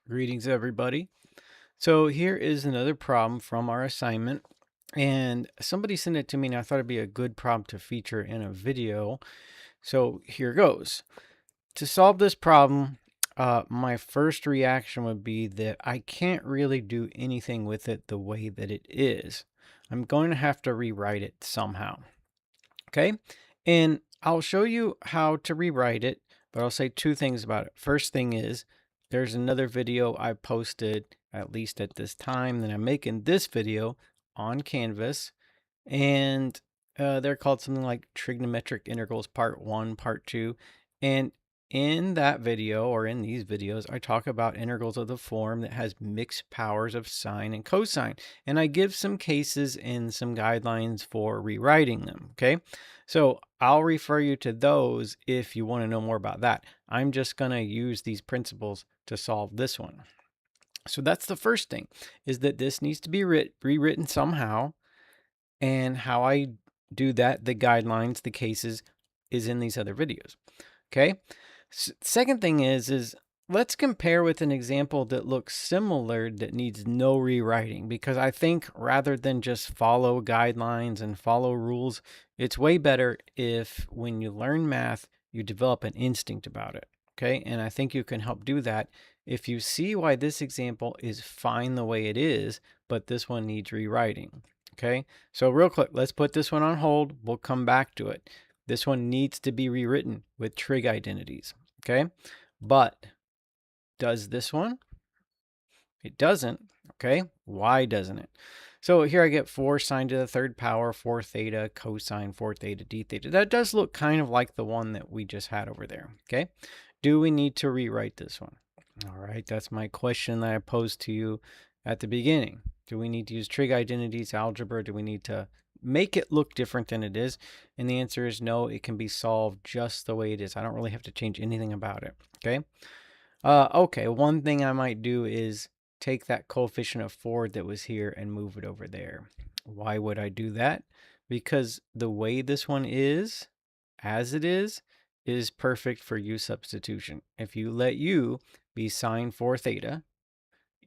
Greetings, everybody. So here is another problem from our assignment. And somebody sent it to me, and I thought it'd be a good problem to feature in a video. So here goes. To solve this problem, my first reaction would be that I can't really do anything with it the way that it is. I'm going to have to rewrite it somehow. Okay. And I'll show you how to rewrite it, but I'll say two things about it. First thing is there's another video I posted, at least at this time, that I'm making this video on Canvas. And they're called something like trigonometric integrals part 1, part 2. And in that video, or in these videos, I talk about integrals of the form that has mixed powers of sine and cosine. And I give some cases and some guidelines for rewriting them. Okay. So I'll refer you to those if you want to know more about that. I'm just going to use these principles to solve this one. So that's the first thing, is that this needs to be rewritten somehow. And how I do that, the guidelines, the cases, is in these other videos. Okay. Second thing is let's compare with an example that looks similar that needs no rewriting, because I think rather than just follow guidelines and follow rules, it's way better if when you learn math, you develop an instinct about it. Okay. And I think you can help do that if you see why this example is fine the way it is, but this one needs rewriting. Okay. So real quick, let's put this one on hold. We'll come back to it. This one needs to be rewritten with trig identities. Okay. But does this one? It doesn't. Okay. Why doesn't it? So here I get 4 sine to the third power, 4 theta, cosine, 4 theta, d theta. That does look kind of like the one that we just had over there. Okay. Do we need to rewrite this one? All right. That's my question that I posed to you at the beginning. Do we need to use trig identities, algebra? Do we need to make it look different than it is? And the answer is no, it can be solved just the way it is. I don't really have to change anything about it. Okay. Okay, one thing I might do is take that coefficient of 4 that was here and move it over there. Why would I do that? Because the way this one is, as it is perfect for u substitution. If you let u be sine 4 theta,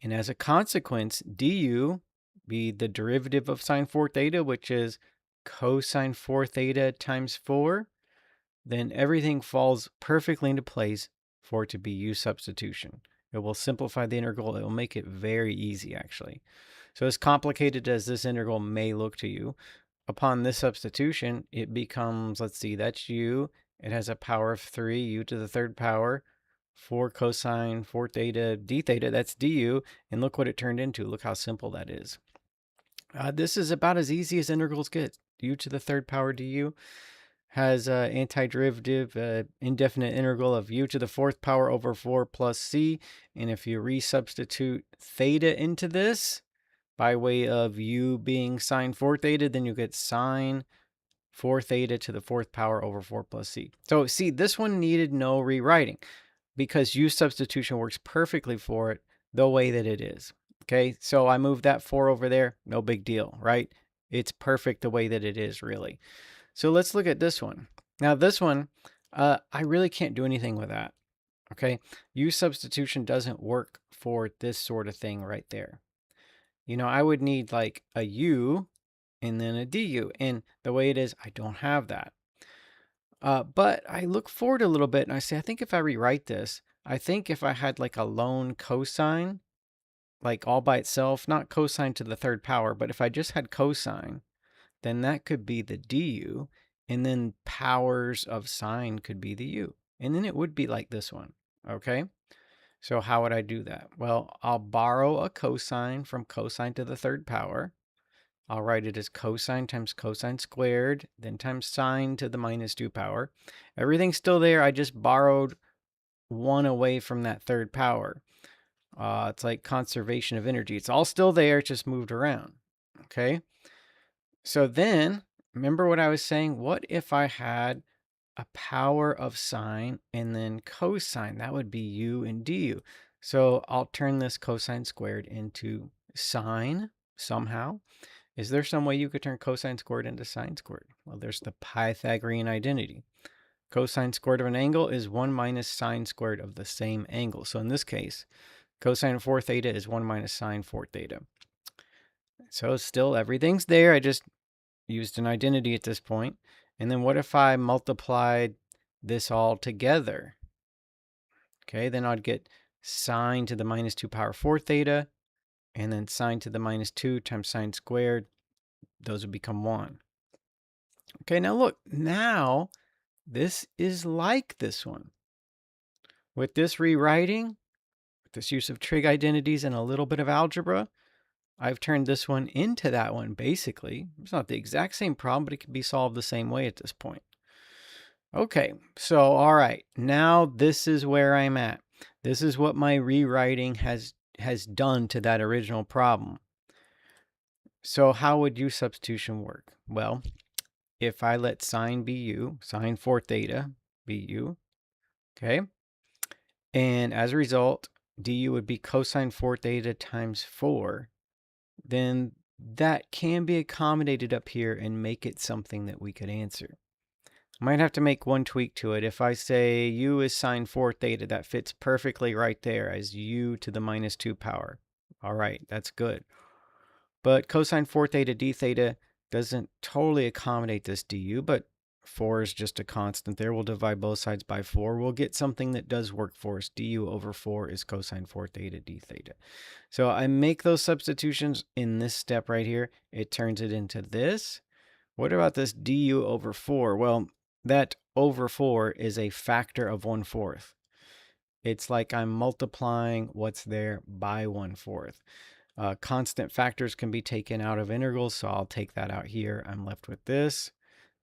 and as a consequence, du be the derivative of sine 4 theta, which is cosine 4 theta times 4, then everything falls perfectly into place for it to be u substitution. It will simplify the integral. It will make it very easy, actually. So as complicated as this integral may look to you, upon this substitution, it becomes, let's see, that's u. It has a power of 3, u to the third power, 4 cosine, 4 theta, d theta, that's du. And look what it turned into. Look how simple that is. This is about as easy as integrals get. U to the third power du has an antiderivative, indefinite integral of u to the fourth power over 4 plus c. And if you resubstitute theta into this by way of u being sine 4 theta, then you get sine 4 theta to the fourth power over 4 plus c. So see, this one needed no rewriting because u substitution works perfectly for it the way that it is. Okay, so I moved that 4 over there, no big deal, right? It's perfect the way that it is, really. So let's look at this one. Now this one, I really can't do anything with that. Okay, u substitution doesn't work for this sort of thing right there. You know, I would need like a u and then a du, and the way it is, I don't have that. But I look forward a little bit and I say, I think if I rewrite this, I think if I had like a lone cosine, like all by itself, not cosine to the third power, but if I just had cosine, then that could be the du, and then powers of sine could be the u. And then it would be like this one, okay? So how would I do that? Well, I'll borrow a cosine from cosine to the third power. I'll write it as cosine times cosine squared, then times sine to the minus 2 power. Everything's still there. I just borrowed 1 away from that third power. It's like conservation of energy. It's all still there, it's just moved around, okay? So then, remember what I was saying? What if I had a power of sine and then cosine? That would be u and du. So I'll turn this cosine squared into sine somehow. Is there some way you could turn cosine squared into sine squared? Well, there's the Pythagorean identity. Cosine squared of an angle is 1 minus sine squared of the same angle. So in this case, Cosine of 4 theta is 1 minus sine 4 theta. So still everything's there. I just used an identity at this point. And then what if I multiplied this all together? Okay, then I'd get sine to the minus 2 power 4 theta, and then sine to the minus 2 times sine squared. Those would become 1. Okay, now look, now this is like this one. With this rewriting, with this use of trig identities and a little bit of algebra, I've turned this one into that one, basically. It's not the exact same problem, but it can be solved the same way at this point. Okay, so all right, now this is where I'm at. This is what my rewriting has done to that original problem. So how would u-substitution work? Well, if I let sine be u, sine 4 theta be u, okay? And as a result, du would be cosine 4 theta times 4. Then that can be accommodated up here and make it something that we could answer. I might have to make one tweak to it. If I say u is sine 4 theta, that fits perfectly right there as u to the minus 2 power. All right, that's good. But cosine 4 theta d theta doesn't totally accommodate this du, but 4 is just a constant there. We'll divide both sides by 4. We'll get something that does work for us. Du over 4 is cosine 4 theta d theta. So I make those substitutions in this step right here. It turns it into this. What about this du over 4? Well, that over 4 is a factor of 1/4. It's like I'm multiplying what's there by 1/4. Constant factors can be taken out of integrals, so I'll take that out here. I'm left with this.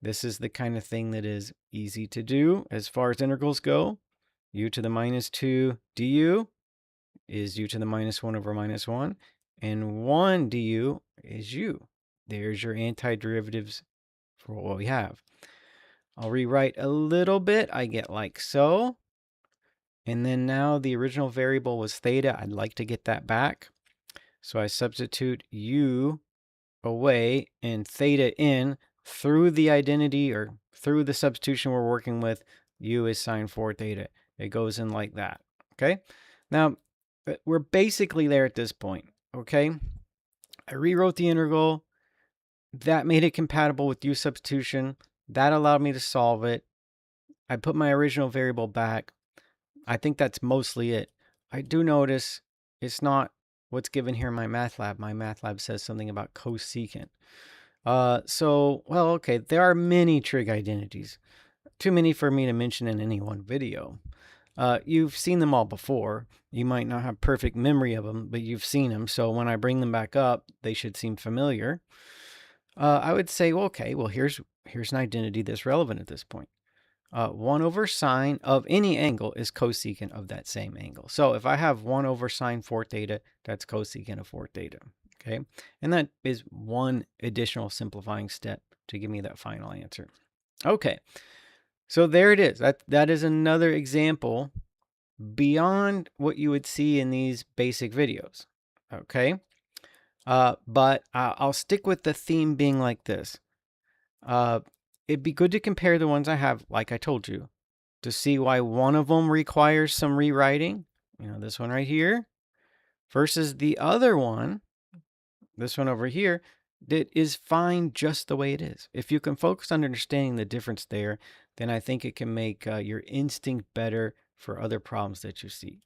This is the kind of thing that is easy to do as far as integrals go. U to the minus 2 du is u to the minus 1 over minus 1. And 1 du is u. There's your antiderivatives for what we have. I'll rewrite a little bit. I get like so. And then now the original variable was theta. I'd like to get that back. So I substitute u away and theta in through the identity or through the substitution we're working with. U is sine 4 theta. It goes in like that. Okay. Now we're basically there at this point. Okay. I rewrote the integral. That made it compatible with u-substitution. That allowed me to solve it. I put my original variable back. I think that's mostly it. I do notice it's not what's given here in my math lab. My math lab says something about cosecant. Well, okay, there are many trig identities. Too many for me to mention in any one video. You've seen them all before. You might not have perfect memory of them, but you've seen them. So when I bring them back up, they should seem familiar. I would say, well, okay, well, here's an identity that's relevant at this point. 1 over sine of any angle is cosecant of that same angle. So if I have 1 over sine 4 theta, that's cosecant of 4 theta. Okay, and that is one additional simplifying step to give me that final answer. Okay, so there it is. That is another example beyond what you would see in these basic videos. Okay, but I'll stick with the theme being like this. It'd be good to compare the ones I have, like I told you, to see why one of them requires some rewriting, this one right here, versus the other one, this one over here, that is fine just the way it is. If you can focus on understanding the difference there, then I think it can make your instinct better for other problems that you see.